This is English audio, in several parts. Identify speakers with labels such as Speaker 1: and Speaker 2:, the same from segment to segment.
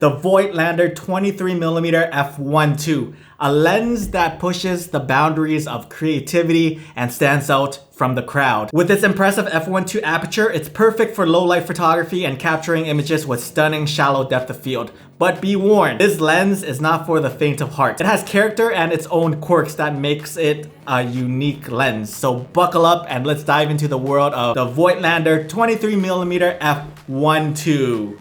Speaker 1: the Voigtlander 23mm f1.2, a lens that pushes the boundaries of creativity and stands out from the crowd. With its impressive f1.2 aperture, it's perfect for low light photography and capturing images with stunning shallow depth of field. But be warned, this lens is not for the faint of heart. It has character and its own quirks that makes it a unique lens. So buckle up and let's dive into the world of the Voigtlander 23mm f1.2.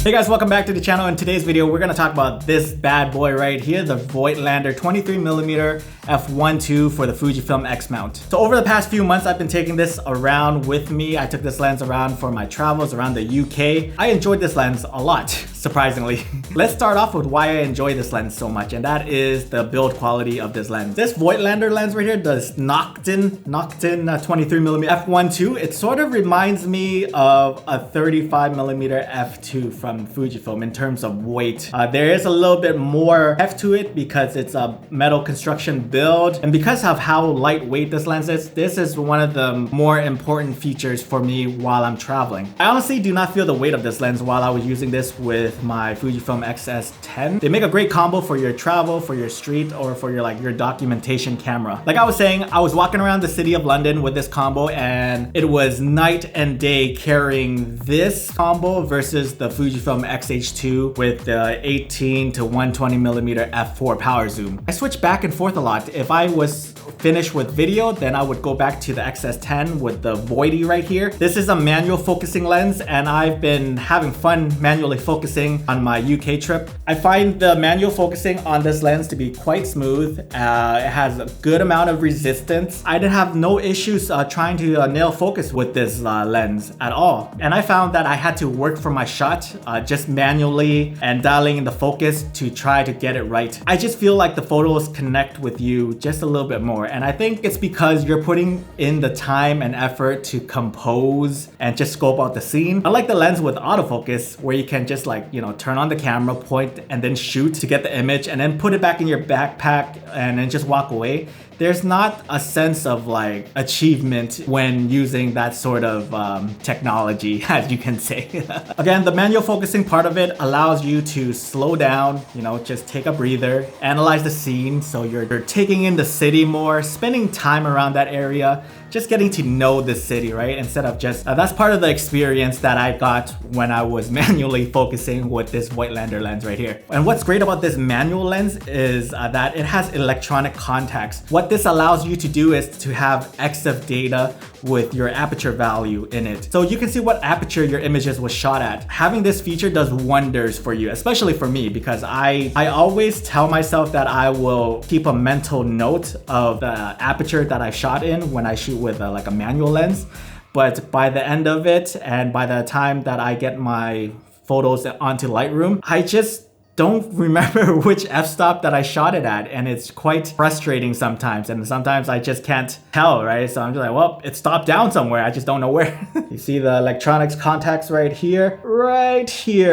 Speaker 1: Hey guys, welcome back to the channel. In today's video, we're gonna talk about this bad boy right here, the Voigtlander 23mm f1.2 for the Fujifilm X mount. So over the past few months, I've been taking this around with me. I took this lens around for my travels around the UK. I enjoyed this lens a lot, surprisingly. Let's start off with why I enjoy this lens so much, and that is the build quality of this lens. This Voigtlander lens right here, this Nokton 23mm f1.2, it sort of reminds me of a 35mm f2 from Fujifilm in terms of weight. There is a little bit more heft to it because it's a metal construction build, and because of how lightweight this lens is, this is one of the more important features for me while I'm traveling. I honestly do not feel the weight of this lens while I was using this with my Fujifilm X-10. They make a great combo for your travel, for your street, or for your documentation camera. Like I was saying, I was walking around the city of London with this combo, and it was night and day carrying this combo versus the Fujifilm X-H2 with the 18 to 120mm f4 power zoom. I switch back and forth a lot. If I was finished with video, then I would go back to the XS10 with the Voidy right here. This is a manual focusing lens, and I've been having fun manually focusing on my UK trip. I find the manual focusing on this lens to be quite smooth. It has a good amount of resistance. I did have no issues trying to nail focus with this lens at all. And I found that I had to work for my shot just manually and dialing in the focus to try to get it right. I just feel like the photos connect with you just a little bit more. And I think it's because you're putting in the time and effort to compose and just scope out the scene. I like the lens with autofocus where you can just turn on the camera, point, and then shoot to get the image and then put it back in your backpack and then just walk away. There's not a sense of achievement when using that sort of technology, as you can say. Again, the manual focusing part of it allows you to slow down, just take a breather, analyze the scene. So you're taking in the city more, spending time around that area, just getting to know the city, right? Instead of just, that's part of the experience that I got when I was manually focusing with this Voigtlander lens right here. And what's great about this manual lens is that it has electronic contacts. What this allows you to do is to have EXIF data with your aperture value in it. So you can see what aperture your images was shot at. Having this feature does wonders for you, especially for me, because I always tell myself that I will keep a mental note of the aperture that I shot in when I shoot with a manual lens. But by the end of it, and by the time that I get my photos onto Lightroom, I just don't remember which f-stop that I shot it at, and it's quite frustrating sometimes, and sometimes I just can't tell, right? So I'm just like, well, it stopped down somewhere, I just don't know where. You see the electronics contacts right here,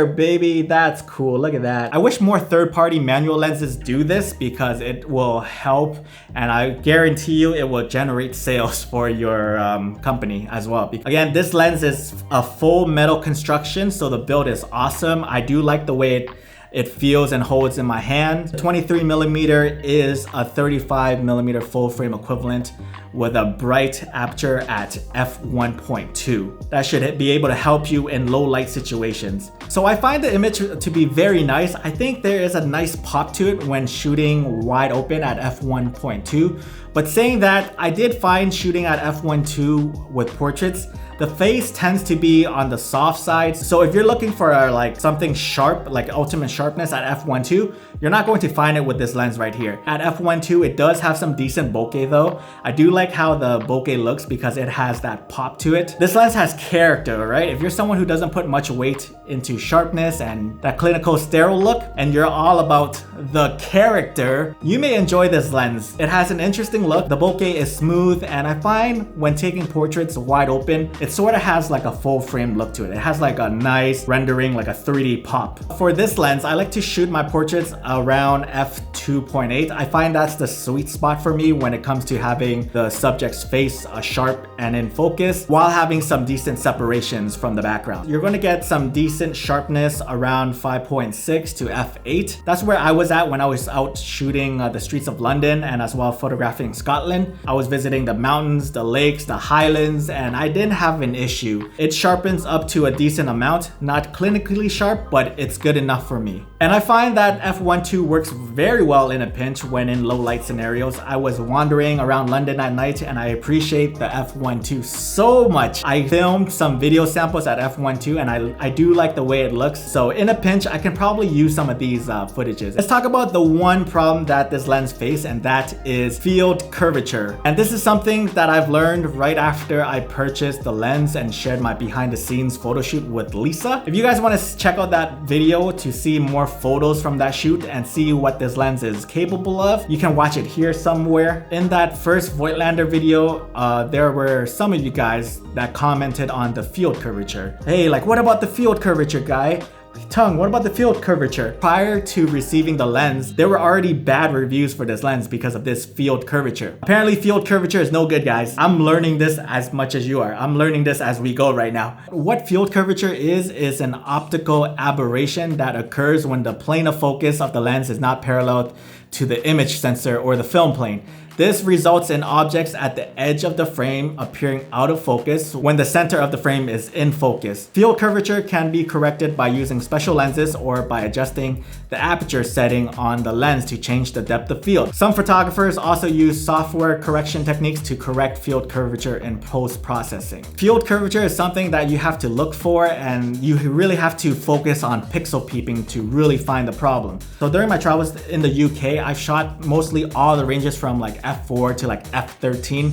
Speaker 1: baby. That's cool. Look at that. I wish more third-party manual lenses do this because it will help, and I guarantee you it will generate sales for your company as well. Again, this lens is a full metal construction, so the build is awesome. I do like the way it feels and holds in my hand. 23mm is a 35mm full frame equivalent with a bright aperture at f1.2. That should be able to help you in low light situations. So I find the image to be very nice. I think there is a nice pop to it when shooting wide open at f1.2. But saying that, I did find shooting at f1.2 with portraits, the face tends to be on the soft side. So if you're looking for something sharp, like ultimate sharpness at f1.2, you're not going to find it with this lens right here. At f1.2, it does have some decent bokeh though. I do like how the bokeh looks because it has that pop to it. This lens has character, right? If you're someone who doesn't put much weight into sharpness and that clinical sterile look, and you're all about the character, you may enjoy this lens. It has an interesting look. The bokeh is smooth, and I find when taking portraits wide open, it's it sort of has like a full frame look to it. It has like a nice rendering, like a 3D pop. For this lens, I like to shoot my portraits around f2.8. I find that's the sweet spot for me when it comes to having the subject's face sharp and in focus while having some decent separations from the background. You're going to get some decent sharpness around 5.6 to f8. That's where I was at when I was out shooting the streets of London and as well photographing Scotland. I was visiting the mountains, the lakes, the highlands, and I didn't have an issue. It sharpens up to a decent amount, not clinically sharp, but it's good enough for me. And I find that f1.2 works very well in a pinch when in low light scenarios. I was wandering around London at night and I appreciate the f1.2 so much. I filmed some video samples at f1.2 and I do like the way it looks. So in a pinch, I can probably use some of these footages. Let's talk about the one problem that this lens faces, and that is field curvature. And this is something that I've learned right after I purchased the lens and shared my behind the scenes photo shoot with Lisa. If you guys want to check out that video to see more photos from that shoot and see what this lens is capable of, you can watch it here somewhere. In that first Voigtlander video, there were some of you guys that commented on the field curvature. Hey, like, what about the field curvature, guy? Tongue, what about the field curvature? Prior to receiving the lens, there were already bad reviews for this lens because of this field curvature. Apparently field curvature is no good, guys. I'm learning this as much as you are. I'm learning this as we go right now. What field curvature is an optical aberration that occurs when the plane of focus of the lens is not parallel to the image sensor or the film plane. This results in objects at the edge of the frame appearing out of focus when the center of the frame is in focus. Field curvature can be corrected by using special lenses or by adjusting the aperture setting on the lens to change the depth of field. Some photographers also use software correction techniques to correct field curvature in post-processing. Field curvature is something that you have to look for, and you really have to focus on pixel peeping to really find the problem. So during my travels in the UK, I've shot mostly all the ranges from like f4 to like f13.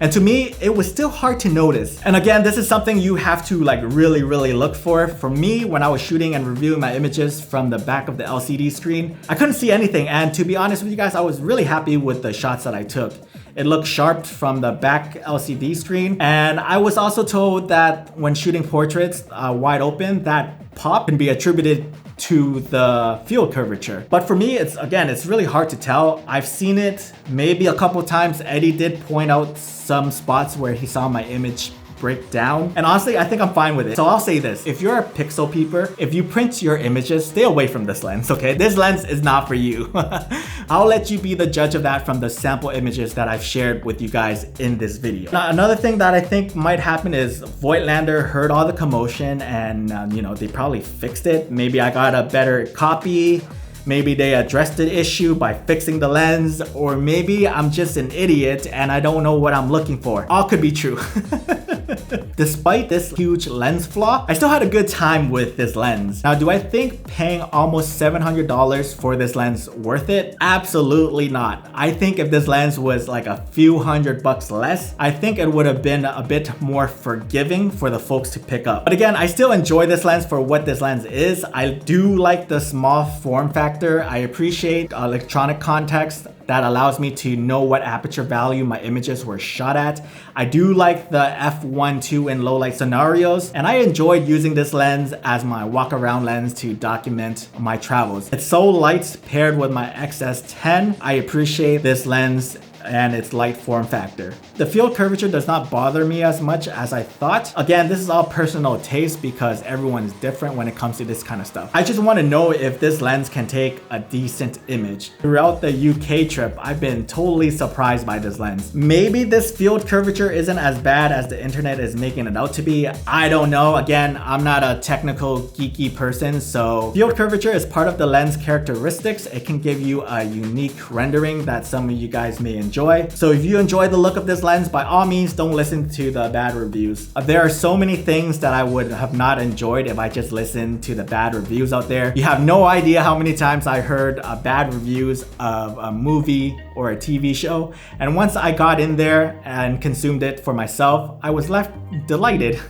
Speaker 1: And to me, it was still hard to notice. And again, this is something you have to like really look for. For me, when I was shooting and reviewing my images from the back of the LCD screen, I couldn't see anything. And to be honest with you guys, I was really happy with the shots that I took. It looked sharp from the back LCD screen. And I was also told that when shooting portraits wide open, that pop can be attributed to the field curvature. But for me, it's really hard to tell. I've seen it maybe a couple times. Eddie did point out some spots where he saw my image break down. And honestly, I think I'm fine with it. So I'll say this, if you're a pixel peeper, if you print your images, stay away from this lens, okay? This lens is not for you. I'll let you be the judge of that from the sample images that I've shared with you guys in this video. Now, another thing that I think might happen is Voigtlander heard all the commotion and they probably fixed it. Maybe I got a better copy. Maybe they addressed the issue by fixing the lens, or maybe I'm just an idiot and I don't know what I'm looking for. All could be true. Despite this huge lens flaw, I still had a good time with this lens. Now, do I think paying almost $700 for this lens worth it? Absolutely not. I think if this lens was like a few $100 less, I think it would have been a bit more forgiving for the folks to pick up. But again, I still enjoy this lens for what this lens is. I do like the small form factor. I appreciate electronic context that allows me to know what aperture value my images were shot at. I do like the f1.2 in low light scenarios, and I enjoyed using this lens as my walk around lens to document my travels. It's so light paired with my XS10. I appreciate this lens and its light form factor. The field curvature does not bother me as much as I thought. Again, this is all personal taste because everyone's different when it comes to this kind of stuff. I just want to know if this lens can take a decent image. Throughout the UK trip, I've been totally surprised by this lens. Maybe this field curvature isn't as bad as the internet is making it out to be. I don't know. Again, I'm not a technical geeky person, so field curvature is part of the lens characteristics. It can give you a unique rendering that some of you guys may enjoy. So if you enjoy the look of this lens, by all means, don't listen to the bad reviews. There are so many things that I would have not enjoyed if I just listened to the bad reviews out there. You have no idea how many times I heard bad reviews of a movie or a TV show. And once I got in there and consumed it for myself, I was left delighted.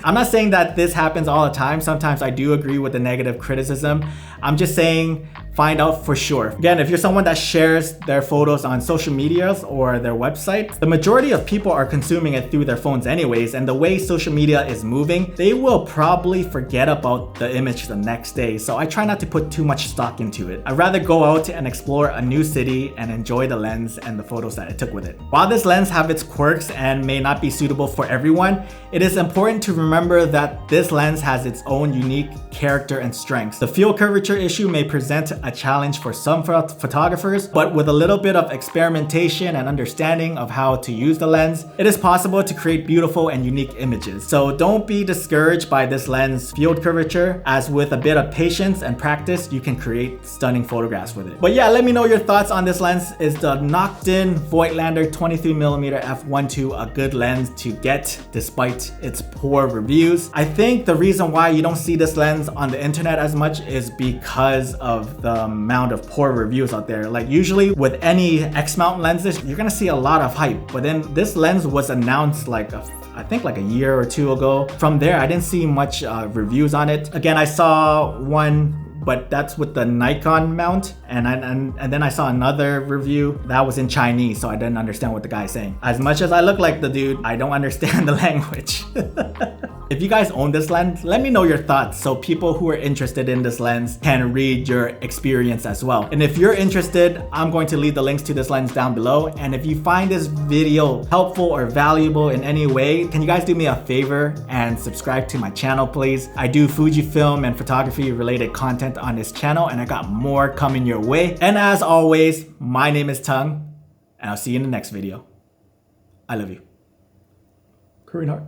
Speaker 1: I'm not saying that this happens all the time. Sometimes I do agree with the negative criticism. I'm just saying find out for sure. Again, if you're someone that shares their photos on social medias or their website, the majority of people are consuming it through their phones anyways, and the way social media is moving, they will probably forget about the image the next day. So I try not to put too much stock into it. I'd rather go out and explore a new city and enjoy the lens and the photos that I took with it. While this lens have its quirks and may not be suitable for everyone, it is important to remember that this lens has its own unique character and strengths. The field curvature issue may present a challenge for some photographers, but with a little bit of experimentation and understanding of how to use the lens, it is possible to create beautiful and unique images. So don't be discouraged by this lens field curvature, as with a bit of patience and practice, you can create stunning photographs with it. But yeah, let me know your thoughts on this lens. Is the Nokton Voigtlander 23mm f1.2 a good lens to get despite its poor reviews? I think the reason why you don't see this lens on the internet as much is because of the amount of poor reviews out there. Like usually with any X mount lenses, you're gonna see a lot of hype, but then this lens was announced I think like a year or two ago. From there, I didn't see much reviews on it. Again, I saw one, but that's with the Nikon mount, and then I saw another review that was in Chinese, so I didn't understand what the guy's saying. As much as I look like the dude, I don't understand the language. If you guys own this lens, let me know your thoughts so people who are interested in this lens can read your experience as well. And if you're interested, I'm going to leave the links to this lens down below. And if you find this video helpful or valuable in any way, can you guys do me a favor and subscribe to my channel, please? I do Fujifilm and photography related content on this channel, and I got more coming your way. And as always, my name is Tongue, and I'll see you in the next video. I love you. Korean heart.